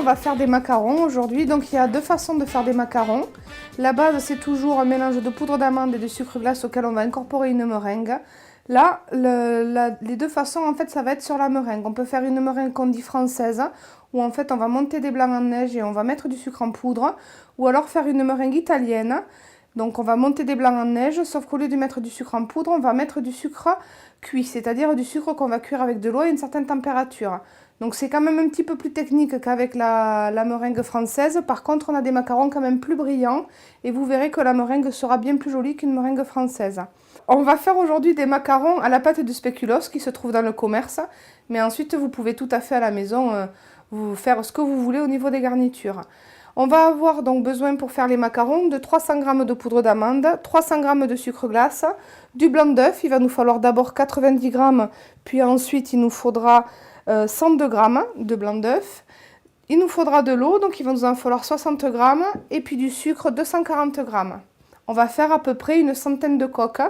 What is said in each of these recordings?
on va faire des macarons aujourd'hui. Donc il y a deux façons de faire des macarons. La base, c'est toujours un mélange de poudre d'amande et de sucre glace auquel on va incorporer une meringue. Là, les deux façons, en fait, ça va être sur la meringue. On peut faire une meringue qu'on dit française, où en fait on va monter des blancs en neige et on va mettre du sucre en poudre. Ou alors faire une meringue italienne. Donc on va monter des blancs en neige, sauf qu'au lieu de mettre du sucre en poudre, on va mettre du sucre cuit, c'est-à-dire du sucre qu'on va cuire avec de l'eau à une certaine température. Donc c'est quand même un petit peu plus technique qu'avec la meringue française. Par contre, on a des macarons quand même plus brillants et vous verrez que la meringue sera bien plus jolie qu'une meringue française. On va faire aujourd'hui des macarons à la pâte de spéculoos qui se trouve dans le commerce. Mais ensuite, vous pouvez tout à fait à la maison vous faire ce que vous voulez au niveau des garnitures. On va avoir donc besoin pour faire les macarons de 300 g de poudre d'amande, 300 g de sucre glace, du blanc d'œuf. Il va nous falloir d'abord 90 g, puis ensuite il nous faudra 102 g de blanc d'œuf. Il nous faudra de l'eau, donc il va nous en falloir 60 g, et puis du sucre 240 g. On va faire à peu près une centaine de coques,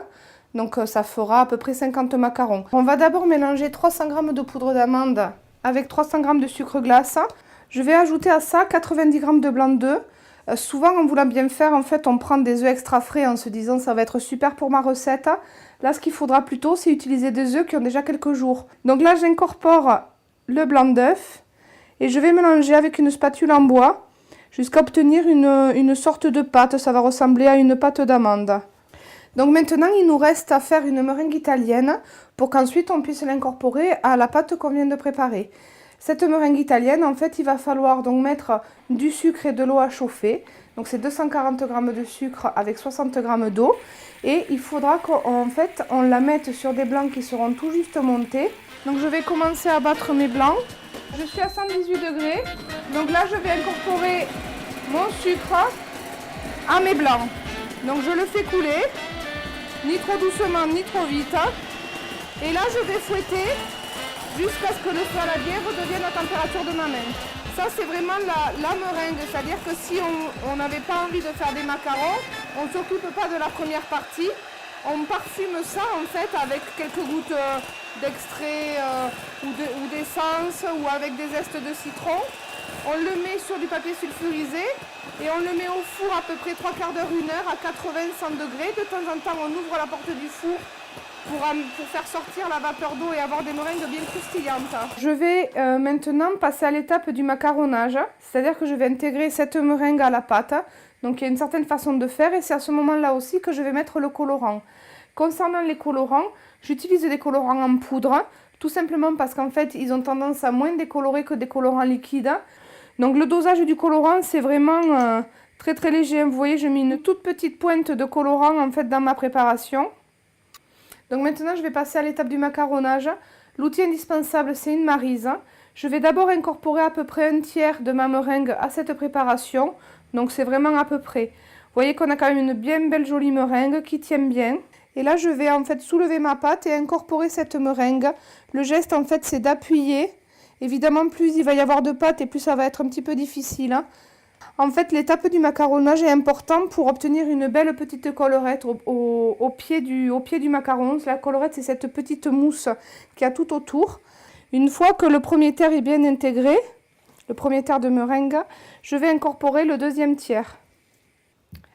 donc ça fera à peu près 50 macarons. On va d'abord mélanger 300 g de poudre d'amande avec 300 g de sucre glace. Je vais ajouter à ça 90 g de blanc d'œuf. Souvent, en voulant bien faire, en fait, on prend des œufs extra frais en se disant ça va être super pour ma recette. Là, ce qu'il faudra plutôt, c'est utiliser des œufs qui ont déjà quelques jours. Donc là, j'incorpore le blanc d'œuf et je vais mélanger avec une spatule en bois jusqu'à obtenir une sorte de pâte. Ça va ressembler à une pâte d'amande. Donc maintenant, il nous reste à faire une meringue italienne pour qu'ensuite on puisse l'incorporer à la pâte qu'on vient de préparer. Cette meringue italienne, en fait, il va falloir donc mettre du sucre et de l'eau à chauffer. Donc c'est 240 g de sucre avec 60 g d'eau. Et il faudra qu'en fait, on la mette sur des blancs qui seront tout juste montés. Donc je vais commencer à battre mes blancs. Je suis à 118 degrés. Donc là, je vais incorporer mon sucre à mes blancs. Donc je le fais couler, ni trop doucement, ni trop vite. Et là, je vais fouetter jusqu'à ce que le saladier redevienne la température de ma main. Ça, c'est vraiment la meringue, c'est-à-dire que si on n'avait pas envie de faire des macarons, on ne s'occupe pas de la première partie. On parfume ça en fait avec quelques gouttes d'extrait ou d'essence ou avec des zestes de citron. On le met sur du papier sulfurisé et on le met au four à peu près 3/4 d'heure, 1 heure à 80-100 degrés. De temps en temps, on ouvre la porte du four pour faire sortir la vapeur d'eau et avoir des meringues bien croustillantes. Je vais maintenant passer à l'étape du macaronnage, c'est-à-dire que je vais intégrer cette meringue à la pâte. Donc il y a une certaine façon de faire et c'est à ce moment-là aussi que je vais mettre le colorant. Concernant les colorants, j'utilise des colorants en poudre, tout simplement parce qu'en fait ils ont tendance à moins décolorer que des colorants liquides. Donc le dosage du colorant c'est vraiment très très léger. Vous voyez, je mets une toute petite pointe de colorant en fait dans ma préparation. Donc maintenant, je vais passer à l'étape du macaronnage. L'outil indispensable, c'est une maryse. Je vais d'abord incorporer à peu près 1/3 de ma meringue à cette préparation. Donc c'est vraiment à peu près. Vous voyez qu'on a quand même une bien belle jolie meringue qui tient bien. Et là, je vais en fait soulever ma pâte et incorporer cette meringue. Le geste, en fait, c'est d'appuyer. Évidemment, plus il va y avoir de pâte et plus ça va être un petit peu difficile. En fait, l'étape du macaronnage est importante pour obtenir une belle petite collerette au pied du macaron. La collerette, c'est cette petite mousse qui a tout autour. Une fois que le premier tiers est bien intégré, le premier tiers de meringue, je vais incorporer le deuxième tiers.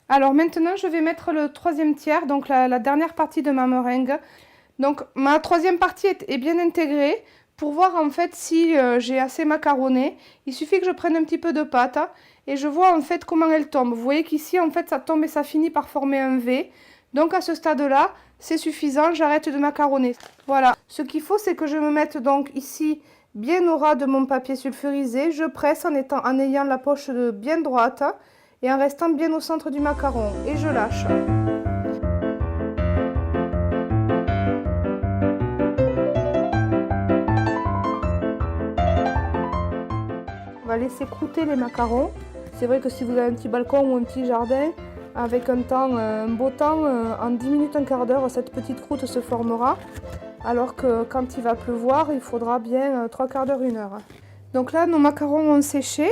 Alors maintenant, je vais mettre le troisième tiers, donc la dernière partie de ma meringue. Donc ma troisième partie est bien intégrée. Pour voir en fait si j'ai assez macaronné, il suffit que je prenne un petit peu de pâte et je vois en fait comment elle tombe. Vous voyez qu'ici en fait ça tombe et ça finit par former un V. Donc à ce stade-là, c'est suffisant, j'arrête de macaronner. Voilà, ce qu'il faut c'est que je me mette donc ici bien au ras de mon papier sulfurisé. Je presse en ayant la poche bien droite et en restant bien au centre du macaron et je lâche. On va laisser croûter les macarons. C'est vrai que si vous avez un petit balcon ou un petit jardin, avec un beau temps, en 10 minutes, un quart d'heure, cette petite croûte se formera. Alors que quand il va pleuvoir, il faudra bien 3/4 d'heure, 1 heure. Donc là, nos macarons ont séché.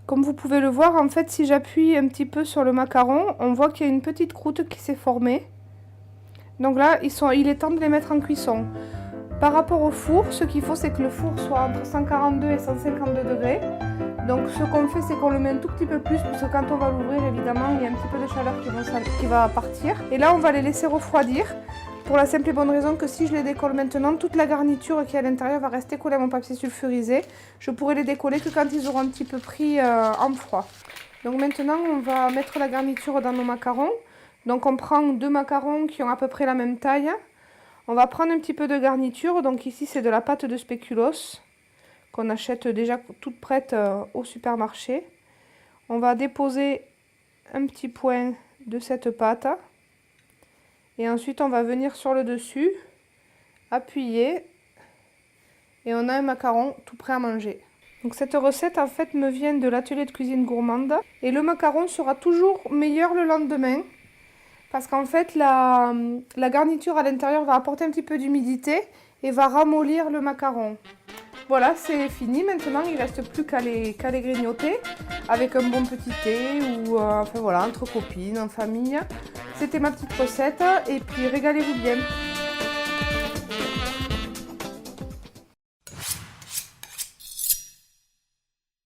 Comme vous pouvez le voir, en fait, si j'appuie un petit peu sur le macaron, on voit qu'il y a une petite croûte qui s'est formée. Donc là, il est temps de les mettre en cuisson. Par rapport au four, ce qu'il faut, c'est que le four soit entre 142 et 152 degrés. Donc ce qu'on fait, c'est qu'on le met un tout petit peu plus, parce que quand on va l'ouvrir, évidemment, il y a un petit peu de chaleur qui va partir. Et là, on va les laisser refroidir, pour la simple et bonne raison que si je les décolle maintenant, toute la garniture qui est à l'intérieur va rester collée à mon papier sulfurisé. Je pourrai les décoller que quand ils auront un petit peu pris en froid. Donc maintenant, on va mettre la garniture dans nos macarons. Donc on prend 2 macarons qui ont à peu près la même taille. On va prendre un petit peu de garniture. Donc ici, c'est de la pâte de spéculoos qu'on achète déjà toute prête au supermarché. On va déposer un petit point de cette pâte. Et ensuite, on va venir sur le dessus, appuyer. Et on a un macaron tout prêt à manger. Donc cette recette, en fait, me vient de l'atelier de cuisine gourmande. Et le macaron sera toujours meilleur le lendemain. Parce qu'en fait, la garniture à l'intérieur va apporter un petit peu d'humidité et va ramollir le macaron. Voilà, c'est fini. Maintenant, il ne reste plus qu'à les grignoter avec un bon petit thé ou enfin voilà, entre copines, en famille. C'était ma petite recette et puis régalez-vous bien.